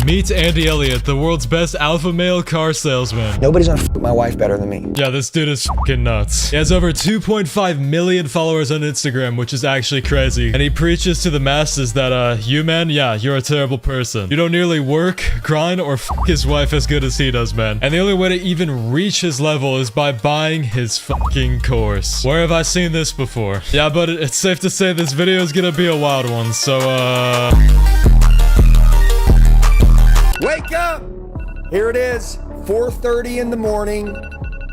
Meet Andy Elliott, the world's best alpha male car salesman. Nobody's gonna f my wife better than me. Yeah, this dude is fucking nuts. He has over 2.5 million followers on Instagram, which is actually crazy. And he preaches to the masses that, you man, yeah, you're a terrible person. You don't nearly work, grind, or fuck his wife as good as he does, man. And the only way to even reach his level is by buying his fucking course. Where have I seen this before? Yeah, but it's safe to say this video is gonna be a wild one, so, Wake up! Here it is, 4:30 in the morning.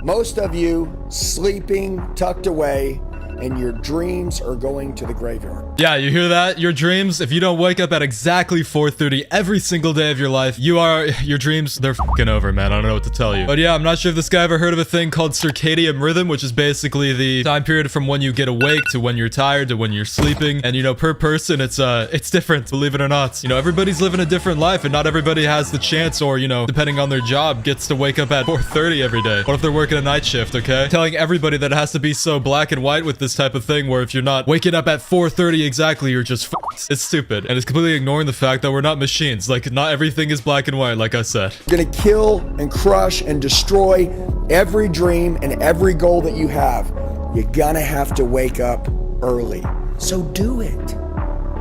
Most of you sleeping, tucked away, and your dreams are going to the graveyard. Yeah, you hear that? Your dreams, if you don't wake up at exactly 4:30 every single day of your life, your dreams, they're fucking over, man. I don't know what to tell you. But yeah, I'm not sure if this guy ever heard of a thing called circadian rhythm, which is basically the time period from when you get awake to when you're tired to when you're sleeping. And, you know, per person, it's different, believe it or not. You know, everybody's living a different life, and not everybody has the chance or, you know, depending on their job, gets to wake up at 4:30 every day. What if they're working a night shift, okay? Telling everybody that it has to be so black and white with this type of thing where if you're not waking up at 4:30 exactly, you're just fucked. It's stupid. And it's completely ignoring the fact that we're not machines. Like, not everything is black and white, like I said. You're gonna kill and crush and destroy every dream and every goal that you have. You're gonna have to wake up early. So do it.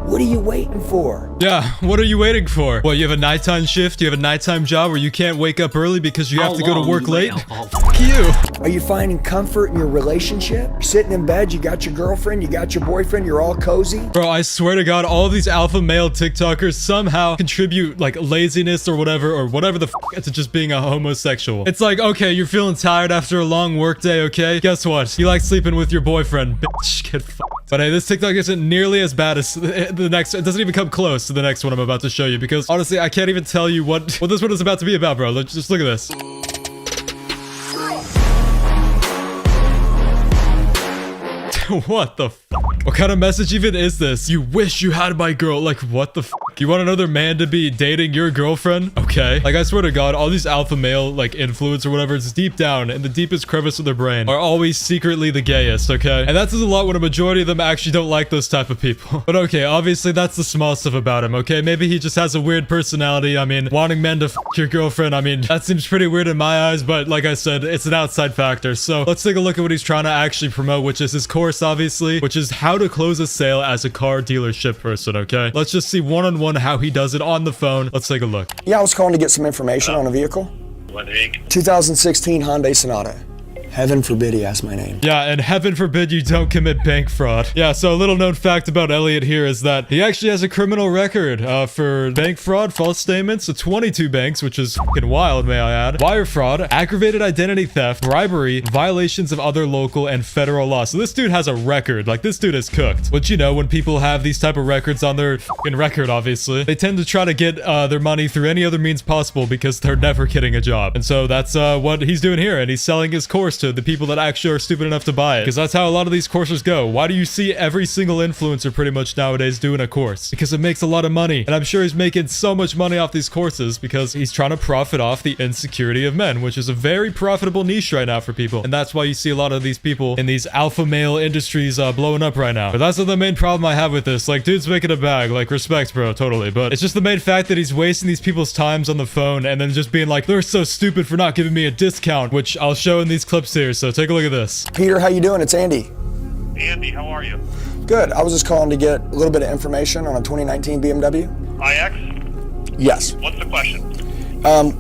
What are you waiting for? Yeah, what are you waiting for? What, you have a nighttime shift? You have a nighttime job where you can't wake up early because you have to go to work late? Fuck you. Are you finding comfort in your relationship? You're sitting in bed, you got your girlfriend, you got your boyfriend, you're all cozy? Bro, I swear to God, all of these alpha male TikTokers somehow contribute, like, laziness or whatever the f to just being a homosexual. It's like, okay, you're feeling tired after a long work day, okay? Guess what? You like sleeping with your boyfriend, bitch. Get fucked. But hey, this TikTok isn't nearly as bad as the next. It doesn't even come close to the next one I'm about to show you because honestly, I can't even tell you what this one is about to be about, bro. Just look at this. What the fuck? What kind of message even is this? You wish you had my girl. Like, what the fuck? You want another man to be dating your girlfriend? Okay. Like, I swear to God, all these alpha male, like, influence or whatever, it's deep down in the deepest crevice of their brain are always secretly the gayest, okay? And that says a lot when a majority of them actually don't like those type of people. But okay, obviously, that's the small stuff about him, okay? Maybe he just has a weird personality. I mean, wanting men to fuck your girlfriend, I mean, that seems pretty weird in my eyes, but like I said, it's an outside factor. So let's take a look at what he's trying to actually promote, which is his course, obviously, which is how to close a sale as a car dealership person, okay? Let's just see one-on-one how he does it on the phone. Let's take a look. Yeah, I was calling to get some information on a vehicle. What vehicle? 2016 Hyundai Sonata. Heaven forbid he asked my name. Yeah, and heaven forbid you don't commit bank fraud. Yeah, so a little known fact about Elliot here is that he actually has a criminal record for bank fraud, false statements, so 22 banks, which is fucking wild, may I add, wire fraud, aggravated identity theft, bribery, violations of other local and federal laws. So this dude has a record. Like, this dude is cooked. Which, you know, when people have these type of records on their fucking record, obviously, they tend to try to get their money through any other means possible because they're never getting a job. And so that's what he's doing here, and he's selling his course to the people that actually are stupid enough to buy it, because that's how a lot of these courses go. Why do you see every single influencer pretty much nowadays doing a course? Because it makes a lot of money, and I'm sure he's making so much money off these courses because he's trying to profit off the insecurity of men, which is a very profitable niche right now for people, and that's why you see a lot of these people in these alpha male industries blowing up right now. But that's not the main problem I have with this. Like, dude's making a bag, like, respect, bro, totally, but it's just the main fact that he's wasting these people's times on the phone and then just being like, they're so stupid for not giving me a discount, which I'll show in these clips here. So take a look at this. Peter, how you doing? It's Andy. Andy, how are you? Good. I was just calling to get a little bit of information on a 2019 BMW. iX? Yes. What's the question?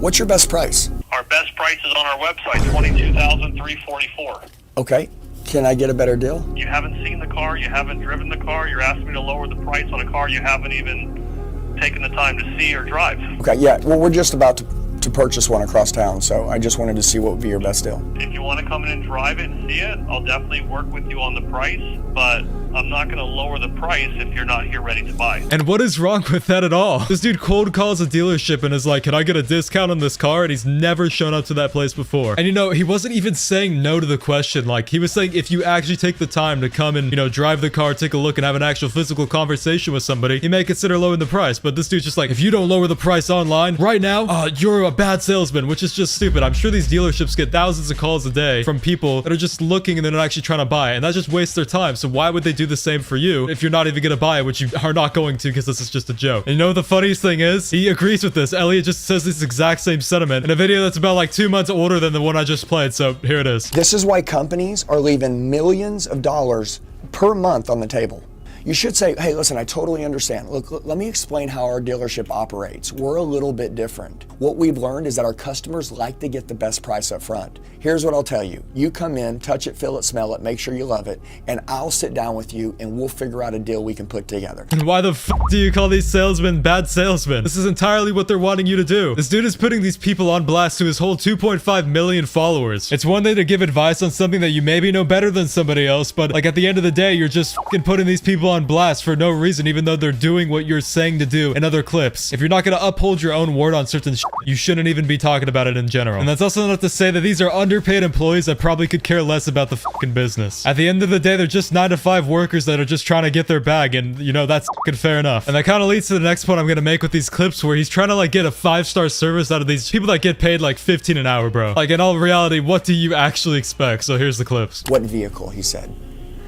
What's your best price? Our best price is on our website, $22,344. Okay. Can I get a better deal? You haven't seen the car, you haven't driven the car, you're asking me to lower the price on a car you haven't even taken the time to see or drive. Okay, yeah. Well, we're just about to purchase one across town, so I just wanted to see what would be your best deal. If you want to come in and drive it and see it, I'll definitely work with you on the price, but I'm not going to lower the price if you're not here ready to buy. And what is wrong with that at all? This dude cold calls a dealership and is like, can I get a discount on this car? And he's never shown up to that place before. And you know, he wasn't even saying no to the question. Like, he was saying, if you actually take the time to come and, you know, drive the car, take a look and have an actual physical conversation with somebody, he may consider lowering the price. But this dude's just like, if you don't lower the price online right now, you're a bad salesman, which is just stupid. I'm sure these dealerships get thousands of calls a day from people that are just looking and they're not actually trying to buy it. And that just wastes their time. So why would they do the same for you if you're not even gonna buy it, which you are not going to because this is just a joke. And you know what the funniest thing is? He agrees with this. Elliot just says this exact same sentiment in a video that's about like 2 months older than the one I just played, so here it is. This is why companies are leaving millions of dollars per month on the table. You should say, hey, listen, I totally understand. Look, let me explain how our dealership operates. We're a little bit different. What we've learned is that our customers like to get the best price up front. Here's what I'll tell you. You come in, touch it, feel it, smell it, make sure you love it, and I'll sit down with you and we'll figure out a deal we can put together. And why the f do you call these salesmen bad salesmen? This is entirely what they're wanting you to do. This dude is putting these people on blast to his whole 2.5 million followers. It's one thing to give advice on something that you maybe know better than somebody else, but like at the end of the day, you're just f***ing putting these people on blast for no reason, even though they're doing what you're saying to do in other clips. If you're not gonna uphold your own word on certain shit, you shouldn't even be talking about it in general. And that's also not to say that these are underpaid employees that probably could care less about the fucking business. At the end of the day, they're just 9-to-5 workers that are just trying to get their bag, and you know, that's fucking fair enough. And that kind of leads to the next point I'm gonna make with these clips, where he's trying to like get a 5-star service out of these people that get paid like 15 an hour, bro. Like in all reality, what do you actually expect? So here's the clips. What vehicle, he said.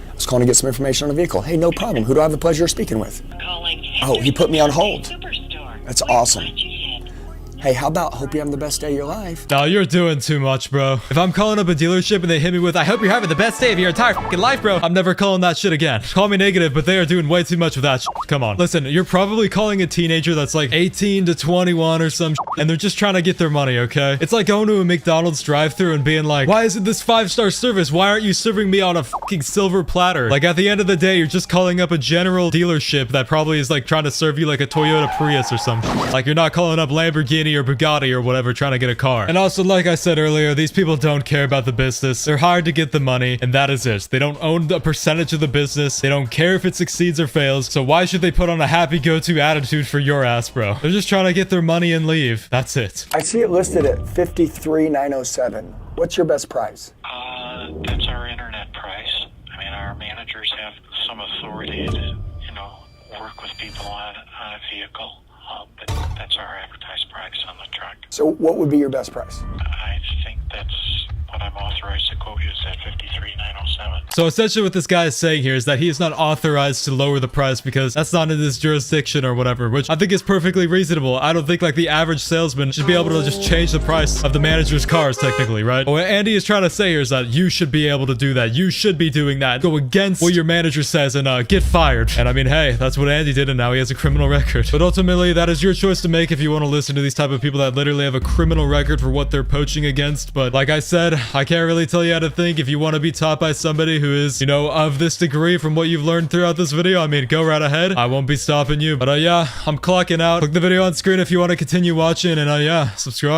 I was calling to get some information on a vehicle. Hey, no problem. Who do I have the pleasure of speaking with? Oh, he put me on hold. That's awesome. Hey, how about hope you're having the best day of your life? No, you're doing too much, bro. If I'm calling up a dealership and they hit me with, I hope you're having the best day of your entire fucking life, bro, I'm never calling that shit again. Call me negative, but they are doing way too much with that shit. Come on. Listen, you're probably calling a teenager that's like 18 to 21 or some shit, and they're just trying to get their money, okay? It's like going to a McDonald's drive-thru and being like, why isn't this 5-star service? Why aren't you serving me on a fucking silver platter? Like, at the end of the day, you're just calling up a general dealership that probably is like trying to serve you like a Toyota Prius or something. Like, you're not calling up Lamborghini or Bugatti or whatever trying to get a car. And also, like I said earlier, these people don't care about the business. They're hired to get the money, and that is it. They don't own a percentage of the business. They don't care if it succeeds or fails. So why should they put on a happy go-to attitude for your ass, bro? They're just trying to get their money and leave. That's it. I see it listed at $53,907. What's your best price? That's our internet price. I mean, our managers have some authority to, work with people on a vehicle. But that's our advertised price on the truck. So what would be your best price? I think that's what I'm authorized to quote you is at $53,907. So essentially what this guy is saying here is that he is not authorized to lower the price because that's not in his jurisdiction or whatever, which I think is perfectly reasonable. I don't think like the average salesman should be able to just change the price of the manager's cars technically, right? What Andy is trying to say here is that you should be able to do that. You should be doing that. Go against what your manager says and get fired. And I mean, hey, that's what Andy did, and now he has a criminal record. But ultimately, that is your choice to make if you want to listen to these type of people that literally have a criminal record for what they're poaching against. But like I said, I can't really tell you how to think. If you want to be taught by somebody who is, of this degree from what you've learned throughout this video, I mean, go right ahead. I won't be stopping you. But yeah, I'm clocking out. Click the video on screen if you want to continue watching, and yeah, subscribe.